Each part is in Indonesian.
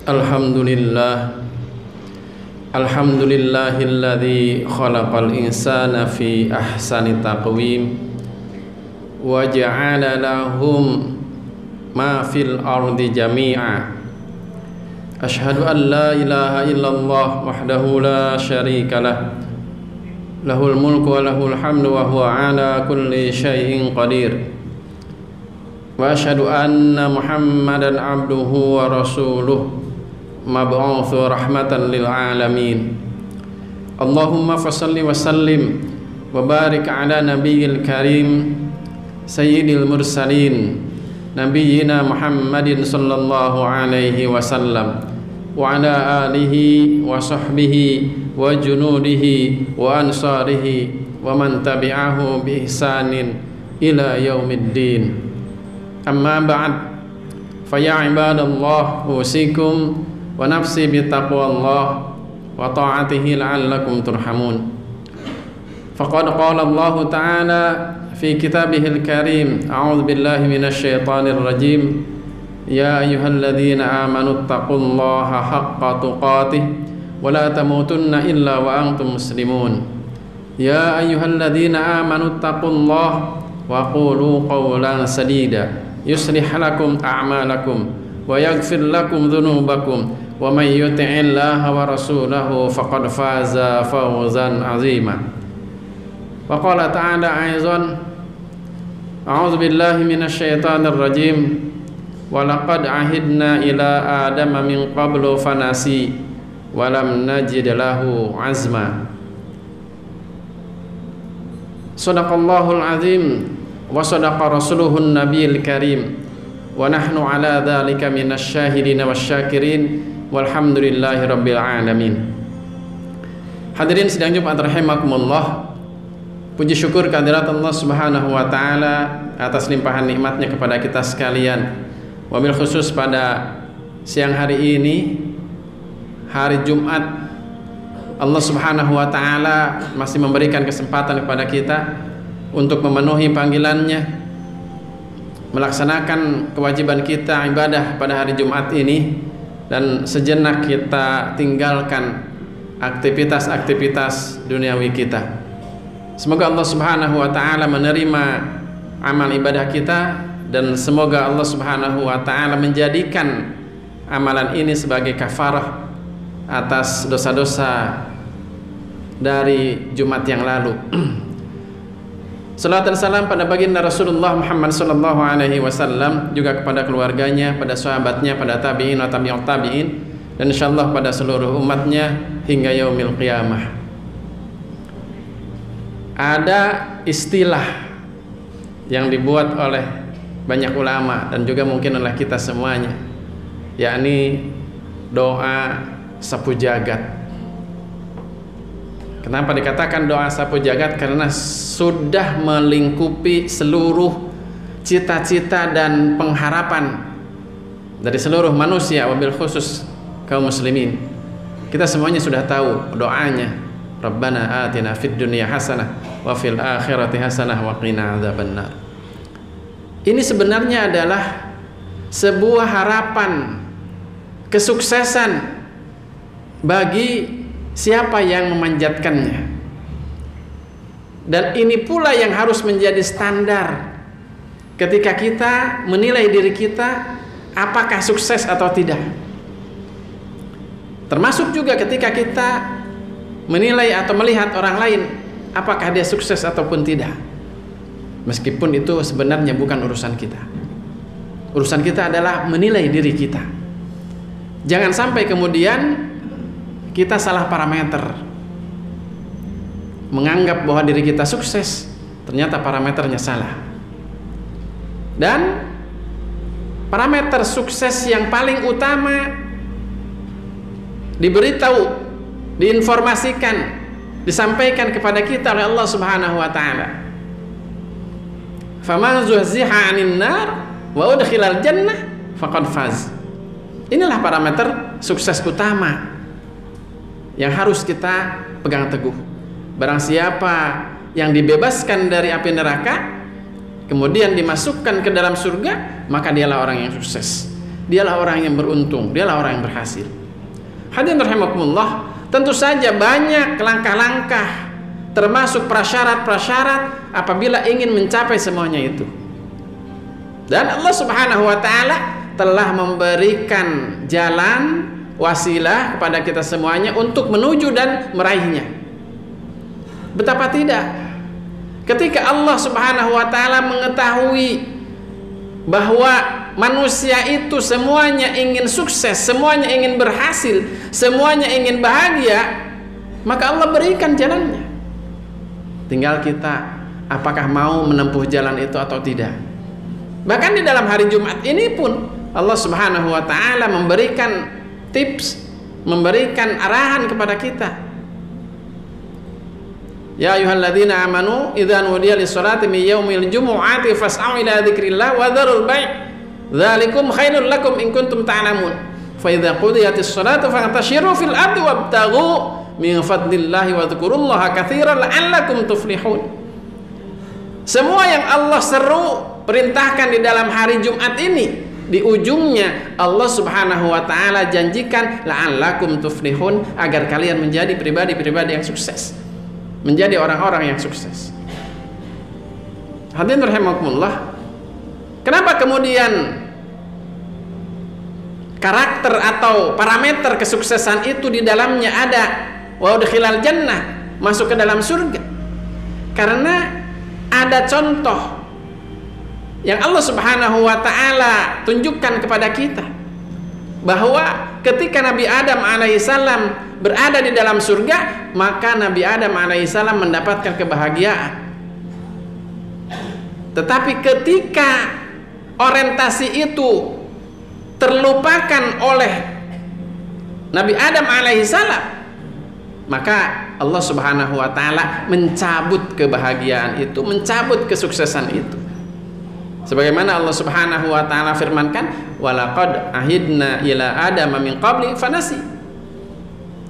Alhamdulillah. Alhamdulillahilladzi khalaqal insana fi ahsani taqwim wa ja'ala lahum ma fil ardi jami'a. Asyhadu an la ilaha illallah wahdahu la syarika lah. Lahul mulku wa lahul hamdu wa huwa ala kulli syai'in qadir. Wa asyhadu anna Muhammadan abduhu wa rasuluh mab'utsu rahmatan lil alamin. Allahumma fashalli wa sallim wa barik ala nabiyil karim sayyidil mursalin nabiyyina Muhammadin sallallahu alaihi wasallam wa ala alihi wa sahbihi wa junudihi wa ansarihi wa man tabi'ahu bi ihsanin ila yaumiddin. Amma ba'd, fa ya ibadallah usikum wa nafsi bi taqwallah wa ta'atihi la'allakum turhamun. Faqad qala Allah ta'ala fi kitabihil karim, a'udzu billahi minasy syaithanir rajim, ya ayyuhalladzina amanu taqullaha haqqa tuqatih wa la tamutunna illa wa antum muslimun. Ya ayyuhalladzina amanu taqullaha wa qulu qawlan sadida yuslih lakum a'malakum wa yaghfir lakum dhunubakum wa may yuti'illaha wa rasulahu faqad faza fawzan 'azima. Wa qala ta'ala aidan, a'udzu billahi minasy syaithanir rajim, wa laqad ahidna ila adama min qablu fanasi wa lam najid lahu 'azma. Shadaqallahul azim wa sadaqa rasuluhun nabiyil karim wa nahnu ala dzalika minasy syahidin wasyakirin walhamdulillahi rabbil alamin. Hadirin sidang Jumat rahimakumullah, puji syukur kehadirat Allah Subhanahu wa taala atas limpahan nikmatnya kepada kita sekalian. Wabil khusus pada siang hari ini, hari Jumat, Allah Subhanahu wa taala masih memberikan kesempatan kepada kita untuk memenuhi panggilannya, melaksanakan kewajiban kita ibadah pada hari Jumat ini, dan sejenak kita tinggalkan aktivitas-aktivitas duniawi kita. Semoga Allah Subhanahu wa taala menerima amal ibadah kita, dan semoga Allah Subhanahu wa taala menjadikan amalan ini sebagai kafarah atas dosa-dosa dari Jumat yang lalu. Salawat dan salam pada baginda Rasulullah Muhammad sallallahu alaihi wasallam, juga kepada keluarganya, pada sahabatnya, pada tabi'in atau tabi'ut tabi'in, dan insyaallah pada seluruh umatnya hingga yaumil qiyamah. Ada istilah yang dibuat oleh banyak ulama dan juga mungkin oleh kita semuanya, yakni doa sapu jagat. Kenapa dikatakan doa sapu jagat? Karena sudah melingkupi seluruh cita-cita dan pengharapan dari seluruh manusia, wabil khusus kaum muslimin. Kita semuanya sudah tahu doanya, Rabbana atina fid dunya hasanah wa fil akhirati hasanah wa qina adzabannar. Ini sebenarnya adalah sebuah harapan kesuksesan bagi siapa yang memanjatkannya, dan ini pula yang harus menjadi standar ketika kita menilai diri kita apakah sukses atau tidak. Termasuk juga ketika kita menilai atau melihat orang lain apakah dia sukses ataupun tidak, meskipun itu sebenarnya bukan urusan kita. Urusan kita adalah menilai diri kita. Jangan sampai kemudian kita salah parameter, menganggap bahwa diri kita sukses, ternyata parameternya salah. Dan parameter sukses yang paling utama diberitahu, diinformasikan, disampaikan kepada kita oleh Allah Subhanahu wa taala. Faman zuhziha 'anil nar wa udkhilal jannah faqad faz. Inilah parameter sukses utama yang harus kita pegang teguh. Barang siapa yang dibebaskan dari api neraka kemudian dimasukkan ke dalam surga, maka dialah orang yang sukses. dialah orang yang beruntung, dialah orang yang berhasil. Hadirin rahimakumullah, tentu saja banyak langkah-langkah termasuk prasyarat-prasyarat apabila ingin mencapai semuanya itu. Dan Allah Subhanahu wa taala telah memberikan jalan wasilah kepada kita semuanya untuk menuju dan meraihnya. Betapa tidak ketika Allah Subhanahu wa taala mengetahui bahwa manusia itu semuanya ingin sukses, semuanya ingin berhasil, semuanya ingin bahagia, maka Allah berikan jalannya. Tinggal kita apakah mau menempuh jalan itu atau tidak. Bahkan di dalam hari Jumat ini pun Allah Subhanahu wa taala memberikan tips, memberikan arahan kepada kita. Ya ayyuhalladzina amanu idza nudiya lis-salati min yaumil jumu'ati fas'au ila dzikrillah wa dzarul bai' dzalikum khairul lakum in kuntum ta'lamun. Fa idza qudiyatis salatu fantashiru fil ardi wabtaghu min fadlillahi wa dzkurullaha katsiran la'allakum tuflihun. Semua yang Allah seru perintahkan di dalam hari Jumat ini, di ujungnya Allah Subhanahu wa taala janjikan la'allakum tuflihun, agar kalian menjadi pribadi-pribadi yang sukses, menjadi orang-orang yang sukses. Hadirin rahimakumullah, kenapa kemudian karakter atau parameter kesuksesan itu di dalamnya ada wa udkhilal jannah, masuk ke dalam surga? Karena ada contoh yang Allah Subhanahu wa taala tunjukkan kepada kita bahwa ketika Nabi Adam alaihissalam berada di dalam surga, maka Nabi Adam alaihissalam mendapatkan kebahagiaan. Tetapi ketika orientasi itu terlupakan oleh Nabi Adam alaihissalam, maka Allah Subhanahu wa taala mencabut kebahagiaan itu, mencabut kesuksesan itu. Sebagaimana Allah Subhanahu wa taala firmankan, walaqad ahidna ila adama min qabli fanasi.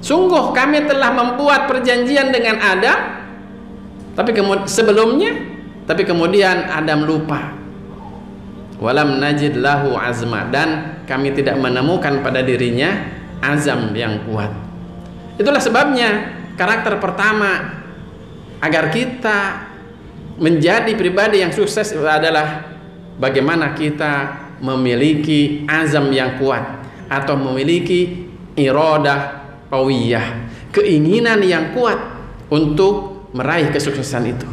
Sungguh kami telah membuat perjanjian dengan Adam tapi kemudian Adam lupa. Walam najid lahu azma, dan kami tidak menemukan pada dirinya azam yang kuat. Itulah sebabnya karakter pertama agar kita menjadi pribadi yang sukses adalah bagaimana kita memiliki azam yang kuat atau memiliki iradah qawiyah, keinginan yang kuat untuk meraih kesuksesan itu.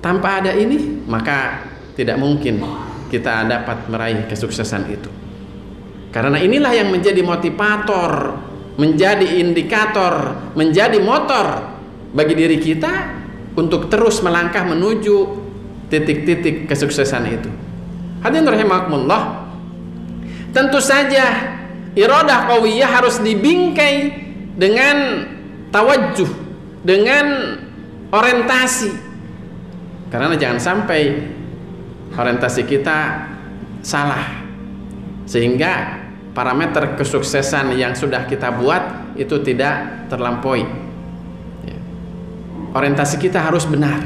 Tanpa ada ini, maka tidak mungkin kita dapat meraih kesuksesan itu. Karena inilah yang menjadi motivator, menjadi indikator, menjadi motor bagi diri kita untuk terus melangkah menuju titik-titik kesuksesan itu. Hadirin rahimakumullah, tentu saja iradah qawiyah harus dibingkai dengan tawajjuh, dengan orientasi. Karena jangan sampai orientasi kita salah sehingga parameter kesuksesan yang sudah kita buat itu tidak terlampaui. Orientasi kita harus benar.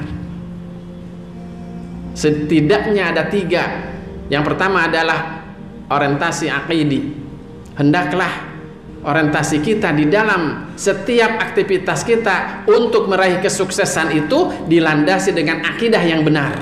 Setidaknya ada 3. Yang pertama adalah orientasi aqidi. Hendaklah orientasi kita di dalam setiap aktivitas kita untuk meraih kesuksesan itu dilandasi dengan akidah yang benar,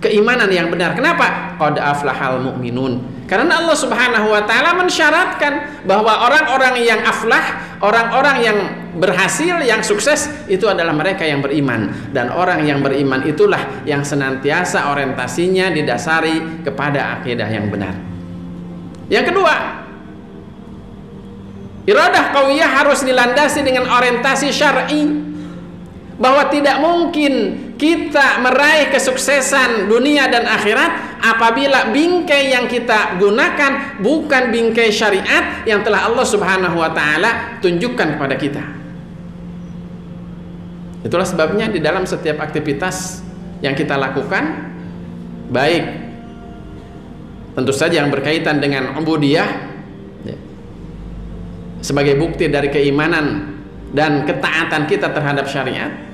keimanan yang benar. Kenapa? Qad aflahal mu'minun. Karena Allah Subhanahu wa taala mensyaratkan bahwa orang-orang yang aflah, orang-orang yang berhasil, yang sukses itu adalah mereka yang beriman, dan orang yang beriman itulah yang senantiasa orientasinya didasari kepada akidah yang benar. Yang kedua, iradah qawiyah harus dilandasi dengan orientasi syar'i, bahwa tidak mungkin kita meraih kesuksesan dunia dan akhirat apabila bingkai yang kita gunakan bukan bingkai syariat yang telah Allah Subhanahu wa taala tunjukkan kepada kita. Itulah sebabnya di dalam setiap aktivitas yang kita lakukan, baik tentu saja yang berkaitan dengan ubudiyah sebagai bukti dari keimanan dan ketaatan kita terhadap syariat,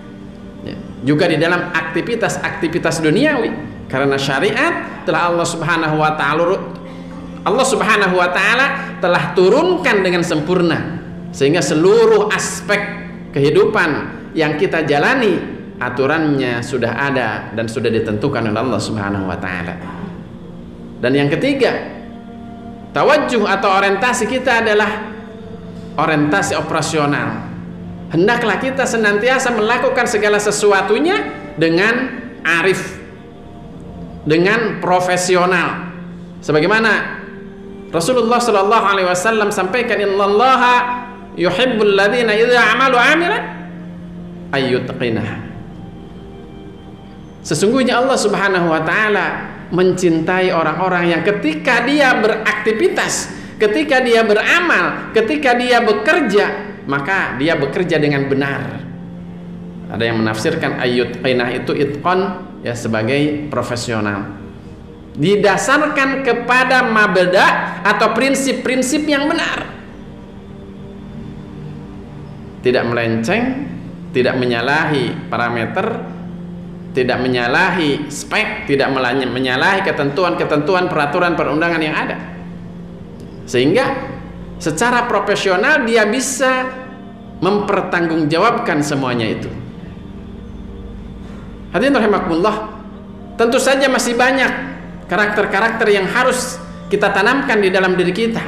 juga di dalam aktivitas-aktivitas duniawi, karena syariat telah Allah Subhanahu wa taala Allah Subhanahu wa taala telah turunkan dengan sempurna, sehingga seluruh aspek kehidupan yang kita jalani aturannya sudah ada dan sudah ditentukan oleh Allah Subhanahu wa taala. Dan yang ketiga, tawajjuh atau orientasi kita adalah orientasi operasional. Hendaklah kita senantiasa melakukan segala sesuatunya dengan arif, dengan profesional. Sebagaimana Rasulullah Shallallahu Alaihi Wasallam sampaikan, Innallaha yuhibbul ladzina idza amalu amilan ayyutqinah. Sesungguhnya Allah Subhanahu Wa Taala mencintai orang-orang yang ketika dia beraktivitas, ketika dia beramal, ketika dia bekerja, maka dia bekerja dengan benar. Ada yang menafsirkan ayyutqinah itu itqan, ya, sebagai profesional, didasarkan kepada mabda atau prinsip-prinsip yang benar, tidak melenceng, tidak menyalahi parameter, tidak menyalahi spek, tidak menyalahi ketentuan-ketentuan peraturan perundangan yang ada, sehingga secara profesional dia bisa mempertanggungjawabkan semuanya itu. Hadirin rahimakumullah, tentu saja masih banyak karakter-karakter yang harus kita tanamkan di dalam diri kita,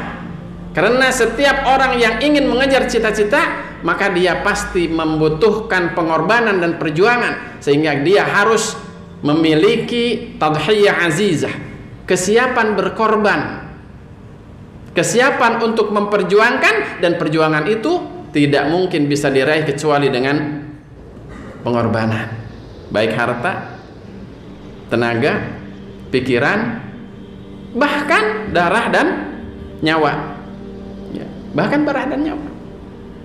karena setiap orang yang ingin mengejar cita-cita, maka dia pasti membutuhkan pengorbanan dan perjuangan, sehingga dia harus memiliki tadhiyah azizah, kesiapan berkorban, kesiapan untuk memperjuangkan, dan perjuangan itu tidak mungkin bisa diraih kecuali dengan pengorbanan, baik harta, tenaga, pikiran, bahkan darah dan nyawa, ya, bahkan darah dan nyawa.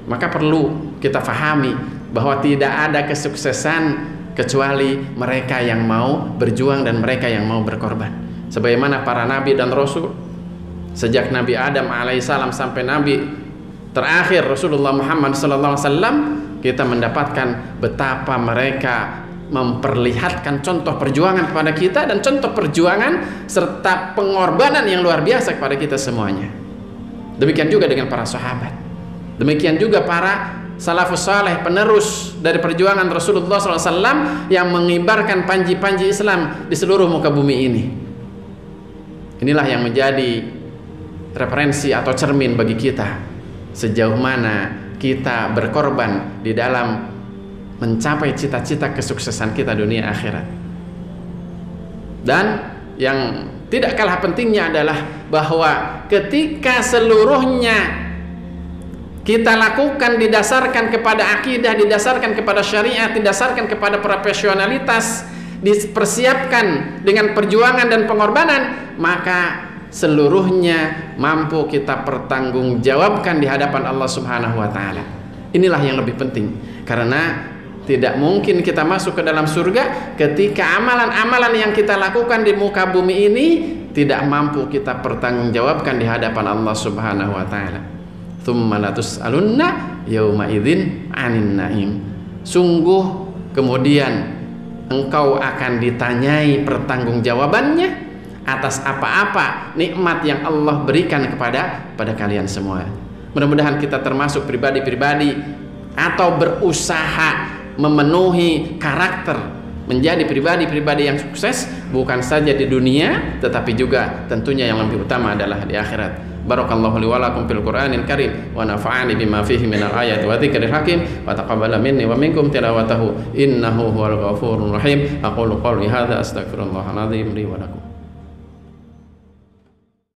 Maka perlu kita fahami bahwa tidak ada kesuksesan kecuali mereka yang mau berjuang dan mereka yang mau berkorban. Sebagaimana para nabi dan rasul, sejak Nabi Adam alaihissalam sampai Nabi terakhir Rasulullah Muhammad SAW, kita mendapatkan betapa mereka memperlihatkan contoh perjuangan kepada kita, dan contoh perjuangan serta pengorbanan yang luar biasa kepada kita semuanya. Demikian juga dengan para sahabat, demikian juga para salafus saleh, penerus dari perjuangan Rasulullah SAW yang mengibarkan panji-panji Islam di seluruh muka bumi ini. Inilah yang menjadi referensi atau cermin bagi kita, sejauh mana kita berkorban di dalam mencapai cita-cita kesuksesan kita dunia akhirat. Dan yang tidak kalah pentingnya adalah bahwa ketika seluruhnya kita lakukan didasarkan kepada akidah, didasarkan kepada syariat, didasarkan kepada profesionalitas, dipersiapkan dengan perjuangan dan pengorbanan, maka seluruhnya mampu kita pertanggungjawabkan di hadapan Allah Subhanahu wa taala. Inilah yang lebih penting, karena tidak mungkin kita masuk ke dalam surga ketika amalan-amalan yang kita lakukan di muka bumi ini tidak mampu kita pertanggungjawabkan di hadapan Allah Subhanahu wa taala. Tsumma latus'alunna yauma idzin 'anin na'im. Sungguh kemudian engkau akan ditanyai pertanggungjawabannya atas apa-apa nikmat yang Allah berikan kepada kalian semua. Mudah-mudahan kita termasuk pribadi-pribadi atau berusaha memenuhi karakter menjadi pribadi-pribadi yang sukses, bukan saja di dunia tetapi juga tentunya yang lebih utama adalah di akhirat. Barakallahu li wa lakum fil Qur'anil Karim wa nafa'ani bima fihi minal ayati wa dzikril hakim wa taqabbala minni wa minkum tilawatahu innahu huwal ghafurur rahim. Aqulu qawli hadza astaghfirullahal azim li wa lakum.